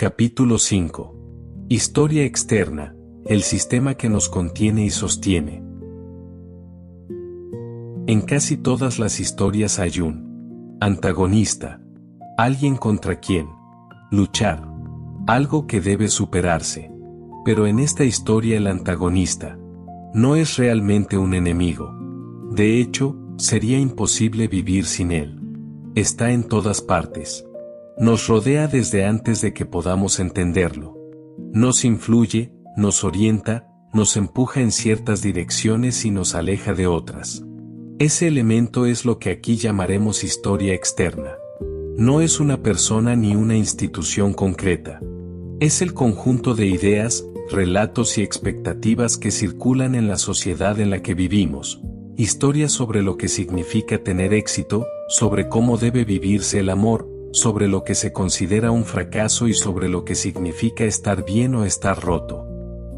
Capítulo 5. Historia externa, el sistema que nos contiene y sostiene. En casi todas las historias hay un antagonista, alguien contra quien luchar, algo que debe superarse. Pero en esta historia el antagonista no es realmente un enemigo. De hecho, sería imposible vivir sin él. Está en todas partes. Nos rodea desde antes de que podamos entenderlo. Nos influye, nos orienta, nos empuja en ciertas direcciones y nos aleja de otras. Ese elemento es lo que aquí llamaremos historia externa. No es una persona ni una institución concreta. Es el conjunto de ideas, relatos y expectativas que circulan en la sociedad en la que vivimos. Historias sobre lo que significa tener éxito, sobre cómo debe vivirse el amor, sobre lo que se considera un fracaso y sobre lo que significa estar bien o estar roto.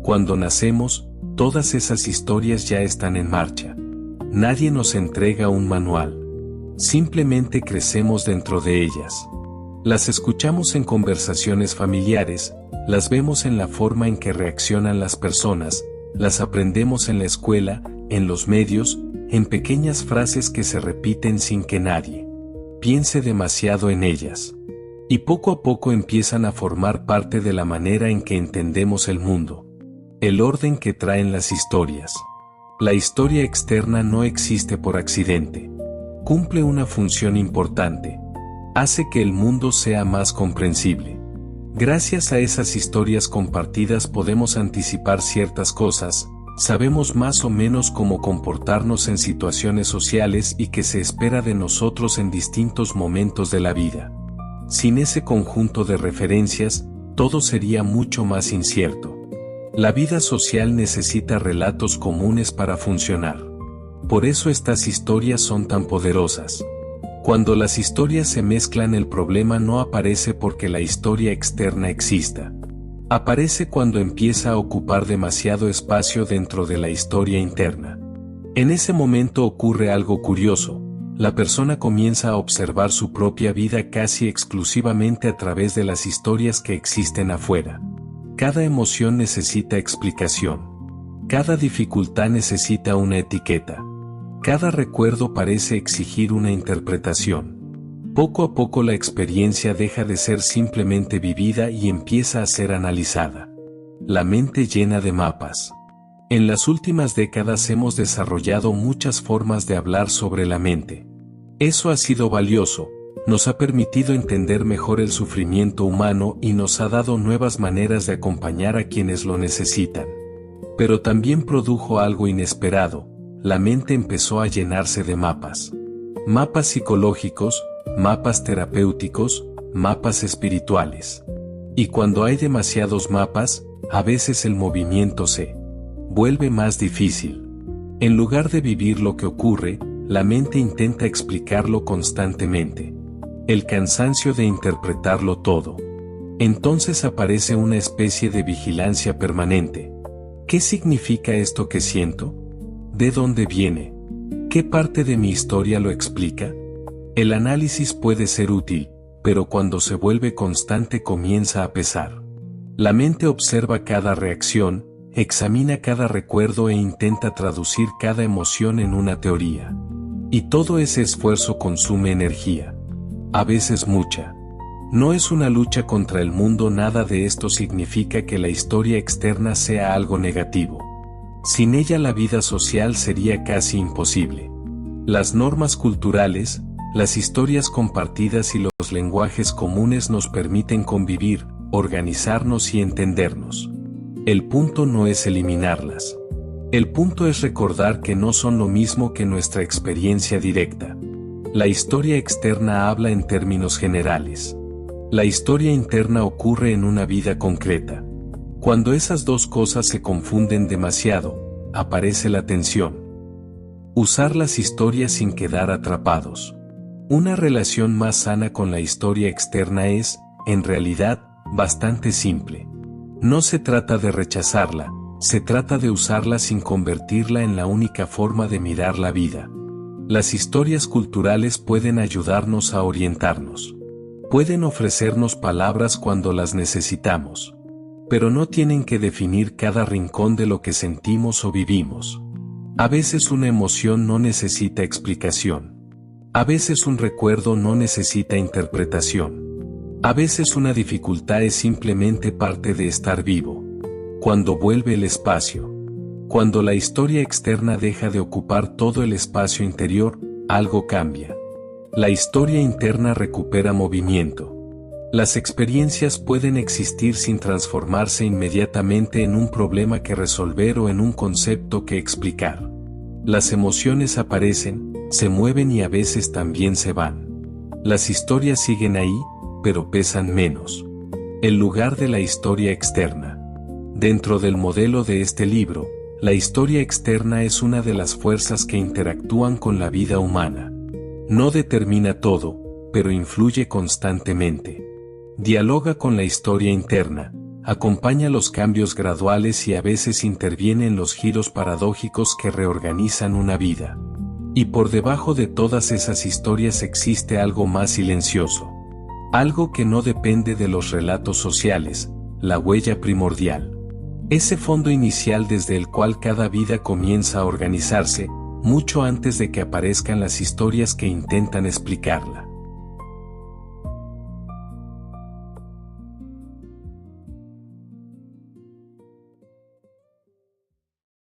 Cuando nacemos, todas esas historias ya están en marcha. Nadie nos entrega un manual. Simplemente crecemos dentro de ellas. Las escuchamos en conversaciones familiares, las vemos en la forma en que reaccionan las personas, las aprendemos en la escuela, en los medios, en pequeñas frases que se repiten sin que nadie piense demasiado en ellas. Y poco a poco empiezan a formar parte de la manera en que entendemos el mundo. El orden que traen las historias. La historia externa no existe por accidente. Cumple una función importante. Hace que el mundo sea más comprensible. Gracias a esas historias compartidas podemos anticipar ciertas cosas, sabemos más o menos cómo comportarnos en situaciones sociales y qué se espera de nosotros en distintos momentos de la vida. Sin ese conjunto de referencias, todo sería mucho más incierto. La vida social necesita relatos comunes para funcionar. Por eso estas historias son tan poderosas. Cuando las historias se mezclan, el problema no aparece porque la historia externa exista. Aparece cuando empieza a ocupar demasiado espacio dentro de la historia interna. En ese momento ocurre algo curioso. La persona comienza a observar su propia vida casi exclusivamente a través de las historias que existen afuera. Cada emoción necesita explicación. Cada dificultad necesita una etiqueta. Cada recuerdo parece exigir una interpretación. Poco a poco la experiencia deja de ser simplemente vivida y empieza a ser analizada. La mente llena de mapas. En las últimas décadas hemos desarrollado muchas formas de hablar sobre la mente. Eso ha sido valioso, nos ha permitido entender mejor el sufrimiento humano y nos ha dado nuevas maneras de acompañar a quienes lo necesitan. Pero también produjo algo inesperado, la mente empezó a llenarse de mapas. Mapas psicológicos, mapas terapéuticos, mapas espirituales. Y cuando hay demasiados mapas, a veces el movimiento se vuelve más difícil. En lugar de vivir lo que ocurre, la mente intenta explicarlo constantemente. El cansancio de interpretarlo todo. Entonces aparece una especie de vigilancia permanente. ¿Qué significa esto que siento? ¿De dónde viene? ¿Qué parte de mi historia lo explica? El análisis puede ser útil, pero cuando se vuelve constante comienza a pesar. La mente observa cada reacción, examina cada recuerdo e intenta traducir cada emoción en una teoría. Y todo ese esfuerzo consume energía. A veces mucha. No es una lucha contra el mundo, nada de esto significa que la historia externa sea algo negativo. Sin ella la vida social sería casi imposible. Las normas culturales, las historias compartidas y los lenguajes comunes nos permiten convivir, organizarnos y entendernos. El punto no es eliminarlas. El punto es recordar que no son lo mismo que nuestra experiencia directa. La historia externa habla en términos generales. La historia interna ocurre en una vida concreta. Cuando esas dos cosas se confunden demasiado, aparece la tensión. Usar las historias sin quedar atrapados. Una relación más sana con la historia externa es, en realidad, bastante simple. No se trata de rechazarla, se trata de usarla sin convertirla en la única forma de mirar la vida. Las historias culturales pueden ayudarnos a orientarnos. Pueden ofrecernos palabras cuando las necesitamos, pero no tienen que definir cada rincón de lo que sentimos o vivimos. A veces una emoción no necesita explicación. A veces un recuerdo no necesita interpretación. A veces una dificultad es simplemente parte de estar vivo. Cuando vuelve el espacio. Cuando la historia externa deja de ocupar todo el espacio interior, algo cambia. La historia interna recupera movimiento. Las experiencias pueden existir sin transformarse inmediatamente en un problema que resolver o en un concepto que explicar. Las emociones aparecen, se mueven y a veces también se van. Las historias siguen ahí, pero pesan menos. El lugar de la historia externa. Dentro del modelo de este libro, la historia externa es una de las fuerzas que interactúan con la vida humana. No determina todo, pero influye constantemente. Dialoga con la historia interna, acompaña los cambios graduales y a veces interviene en los giros paradójicos que reorganizan una vida. Y por debajo de todas esas historias existe algo más silencioso. Algo que no depende de los relatos sociales, la huella primordial. Ese fondo inicial desde el cual cada vida comienza a organizarse, mucho antes de que aparezcan las historias que intentan explicarla.